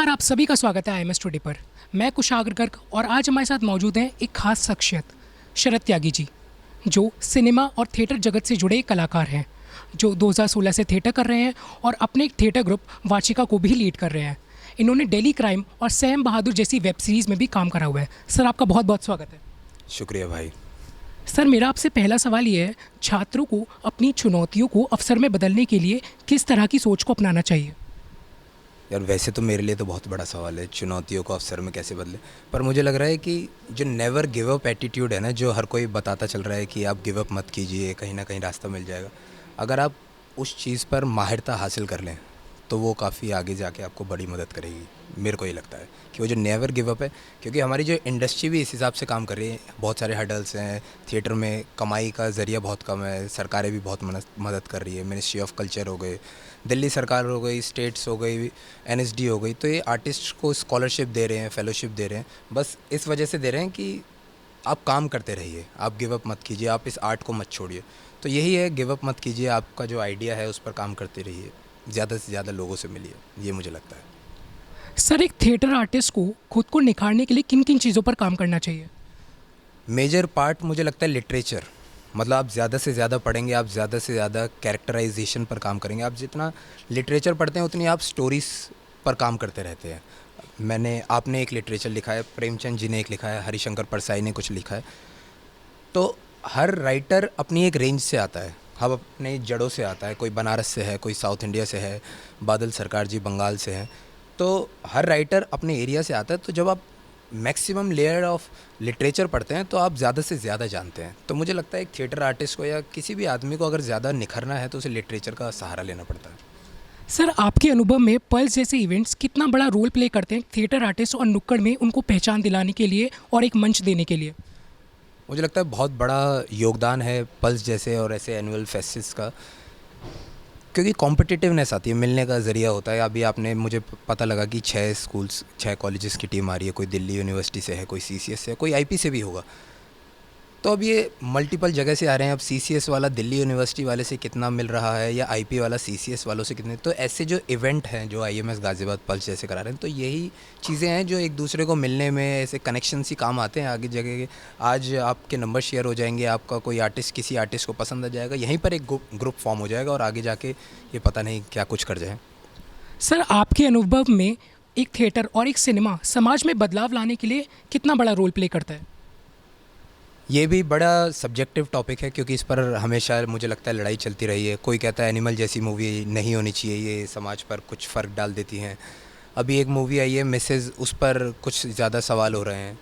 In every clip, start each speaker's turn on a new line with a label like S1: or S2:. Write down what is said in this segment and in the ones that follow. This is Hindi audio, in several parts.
S1: नमस्कार, आप सभी का स्वागत है IMS टुडे पर। मैं कुशाग्र गर्ग और आज हमारे साथ मौजूद हैं एक खास शख्सियत शरद त्यागी जी, जो सिनेमा और थिएटर जगत से जुड़े एक कलाकार हैं, जो 2016 से थिएटर कर रहे हैं और अपने एक थिएटर ग्रुप वाचिका को भी लीड कर रहे हैं। इन्होंने डेली क्राइम और सैम बहादुर जैसी वेब सीरीज़ में भी काम करा हुआ है। सर, आपका बहुत बहुत स्वागत है।
S2: शुक्रिया भाई।
S1: सर, मेरा आपसे पहला सवाल ये है, छात्रों को अपनी चुनौतियों को अवसर में बदलने के लिए किस तरह की सोच को अपनाना चाहिए?
S2: यार वैसे तो मेरे लिए तो बहुत बड़ा सवाल है, चुनौतियों को अवसर में कैसे बदले। पर मुझे लग रहा है कि जो नेवर गिव अप एटीट्यूड है ना, जो हर कोई बताता चल रहा है कि आप गिव अप मत कीजिए, कहीं ना कहीं रास्ता मिल जाएगा। अगर आप उस चीज़ पर माहिरता हासिल कर लें तो वो काफ़ी आगे जाके आपको बड़ी मदद करेगी। मेरे को ये लगता है कि वो जो नेवर गिव अप है, क्योंकि हमारी जो इंडस्ट्री भी इस हिसाब से काम कर रही है, बहुत सारे हर्डल्स हैं, थिएटर में कमाई का ज़रिया बहुत कम है, सरकारें भी बहुत मदद कर रही है, मिनिस्ट्री ऑफ कल्चर हो गए, दिल्ली सरकार हो गई, स्टेट्स हो गई, NSD हो गई, तो ये आर्टिस्ट को स्कॉलरशिप दे रहे हैं, फेलोशिप दे रहे हैं। बस इस वजह से दे रहे हैं कि आप काम करते रहिए, आप गिव अप मत कीजिए, आप इस आर्ट को मत छोड़िए। तो यही है, गिव अप मत कीजिए, आपका जो आइडिया है उस पर काम करते रहिए, ज़्यादा से ज़्यादा लोगों से मिलिए, ये मुझे लगता है।
S1: सर, एक थिएटर आर्टिस्ट को खुद को निखारने के लिए किन किन चीज़ों पर काम करना चाहिए?
S2: मेजर पार्ट मुझे लगता है लिटरेचर। मतलब आप ज़्यादा से ज़्यादा पढ़ेंगे, आप ज़्यादा से ज़्यादा कैरेक्टराइजेशन पर काम करेंगे। आप जितना लिटरेचर पढ़ते हैं उतनी आप स्टोरीज़ पर काम करते रहते हैं। आपने एक लिटरेचर लिखा है, प्रेमचंद जी ने एक लिखा है, हरिशंकर परसाई ने कुछ लिखा है। तो हर राइटर अपनी एक रेंज से आता है, हम अपने जड़ों से आता है। कोई बनारस से है, कोई साउथ इंडिया से है, बादल सरकार जी बंगाल से हैं। तो हर राइटर अपने एरिया से आता है। तो जब आप मैक्सिमम लेयर ऑफ लिटरेचर पढ़ते हैं तो आप ज़्यादा से ज़्यादा जानते हैं। तो मुझे लगता है एक थिएटर आर्टिस्ट को या किसी भी आदमी को अगर ज़्यादा निखरना है तो उसे लिटरेचर का सहारा लेना पड़ता है।
S1: सर, आपके अनुभव में पल्स जैसे इवेंट्स कितना बड़ा रोल प्ले करते हैं थिएटर आर्टिस्ट और नुक्कड़ में उनको पहचान दिलाने के लिए और एक मंच देने के लिए?
S2: मुझे लगता है बहुत बड़ा योगदान है पल्स जैसे और ऐसे एनुअल फेस्टिवल्स का, क्योंकि कॉम्पिटिटिवनेस आती है, मिलने का ज़रिया होता है। अभी आपने मुझे पता लगा कि 6 कॉलेजेस की टीम आ रही है, कोई दिल्ली यूनिवर्सिटी से है, कोई CCS से है, कोई IP से भी होगा। तो अब ये मल्टीपल जगह से आ रहे हैं। अब CCS वाला दिल्ली यूनिवर्सिटी वाले से कितना मिल रहा है या IP वाला CCS वालों से कितने। तो ऐसे जो इवेंट हैं जो IMS गाज़ियाबाद पल्स जैसे करा रहे हैं, तो यही चीज़ें हैं जो एक दूसरे को मिलने में ऐसे कनेक्शन ही काम आते हैं आगे जगह के। आज आपके नंबर शेयर हो जाएंगे, आपका कोई आर्टिस्ट किसी आर्टिस्ट को पसंद आ जाएगा, यहीं पर एक ग्रुप फॉर्म हो जाएगा और आगे जाके ये पता नहीं क्या कुछ कर जाए।
S1: सर, आपके अनुभव में एक थिएटर और एक सिनेमा समाज में बदलाव लाने के लिए कितना बड़ा रोल प्ले करता है?
S2: ये भी बड़ा सब्जेक्टिव टॉपिक है, क्योंकि इस पर हमेशा मुझे लगता है लड़ाई चलती रही है। कोई कहता है एनिमल जैसी मूवी नहीं होनी चाहिए, ये समाज पर कुछ फ़र्क डाल देती हैं। अभी एक मूवी आई है मिसेज, उस पर कुछ ज़्यादा सवाल हो रहे हैं।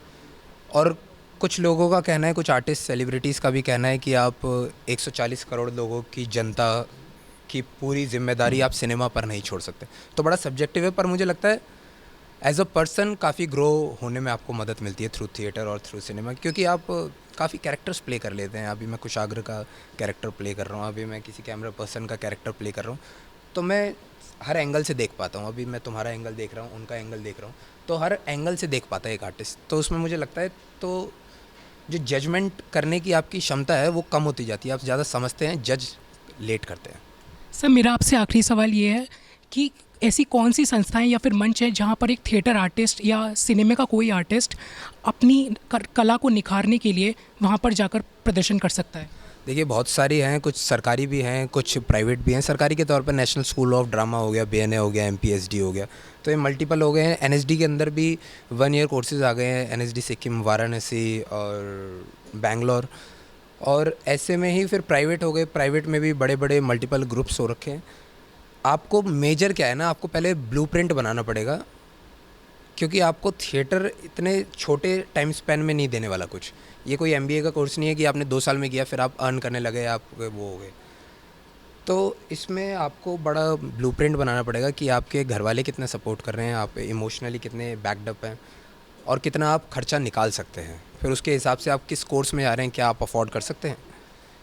S2: और कुछ लोगों का कहना है, कुछ आर्टिस्ट सेलिब्रिटीज़ का भी कहना है कि आप 140 करोड़ लोगों की जनता की पूरी जिम्मेदारी आप सिनेमा पर नहीं छोड़ सकते। तो बड़ा सब्जेक्टिव है, पर मुझे लगता है एज अ पर्सन काफ़ी ग्रो होने में आपको मदद मिलती है थ्रू थिएटर और थ्रू सिनेमा, क्योंकि आप काफ़ी कैरेक्टर्स प्ले कर लेते हैं। अभी मैं कुशाग्र का कैरेक्टर प्ले कर रहा हूँ, अभी मैं किसी कैमरा पर्सन का कैरेक्टर प्ले कर रहा हूँ, तो मैं हर एंगल से देख पाता हूँ। अभी मैं तुम्हारा एंगल देख रहा हूँ, उनका एंगल देख रहा हूँ, तो हर एंगल से देख पाता है एक आर्टिस्ट। तो उसमें मुझे लगता है तो जो जजमेंट करने की आपकी क्षमता है वो कम होती जाती है, आप ज़्यादा समझते हैं, जज लेट करते हैं।
S1: सर, मेरा आपसे आखिरी सवाल ये है कि ऐसी कौन सी संस्थाएं या फिर मंच है जहां पर एक थिएटर आर्टिस्ट या सिनेमा का कोई आर्टिस्ट अपनी कला को निखारने के लिए वहां पर जाकर प्रदर्शन कर सकता है?
S2: देखिए बहुत सारी हैं, कुछ सरकारी भी हैं, कुछ प्राइवेट भी हैं। सरकारी के तौर पर नेशनल स्कूल ऑफ ड्रामा हो गया, BNA हो गया, MPSD हो गया, तो ये मल्टीपल हो गए हैं। NSD के अंदर भी 1 ईयर कोर्सेज आ गए हैं, NSD सिक्किम, वाराणसी और बेंगलोर। और ऐसे में ही फिर प्राइवेट हो गए, प्राइवेट में भी बड़े बड़े मल्टीपल ग्रुप्स हो रखे हैं। आपको मेजर क्या है ना, आपको पहले ब्लूप्रिंट बनाना पड़ेगा, क्योंकि आपको थिएटर इतने छोटे टाइम स्पैन में नहीं देने वाला कुछ। ये कोई MBA का कोर्स नहीं है कि आपने 2 साल में किया फिर आप अर्न करने लगे, आप वो हो गए। तो इसमें आपको बड़ा ब्लूप्रिंट बनाना पड़ेगा कि आपके घर वाले कितने सपोर्ट कर रहे हैं, आप इमोशनली कितने बैकअप हैं और कितना आप खर्चा निकाल सकते हैं। फिर उसके हिसाब से आप किस कोर्स में जा रहे हैं, क्या आप अफोर्ड कर सकते हैं।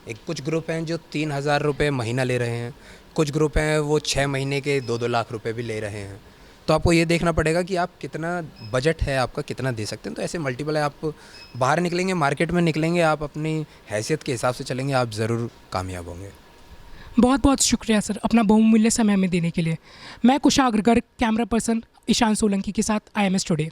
S2: एक कुछ ग्रुप हैं जो 3,000 रुपये महीना ले रहे हैं, कुछ ग्रुप हैं वो 6 महीने के 2-2 लाख रुपए भी ले रहे हैं। तो आपको ये देखना पड़ेगा कि आप कितना बजट है आपका, कितना दे सकते हैं। तो ऐसे मल्टीपल है, आप बाहर निकलेंगे, मार्केट में निकलेंगे, आप अपनी हैसियत के हिसाब से चलेंगे, आप ज़रूर कामयाब होंगे।
S1: बहुत बहुत शुक्रिया सर, अपना बहुमूल्य समय हमें देने के लिए। मैं कुशाग्र गर्ग, कैमरा पर्सन, ईशान सोलंकी के साथ IMS टुडे।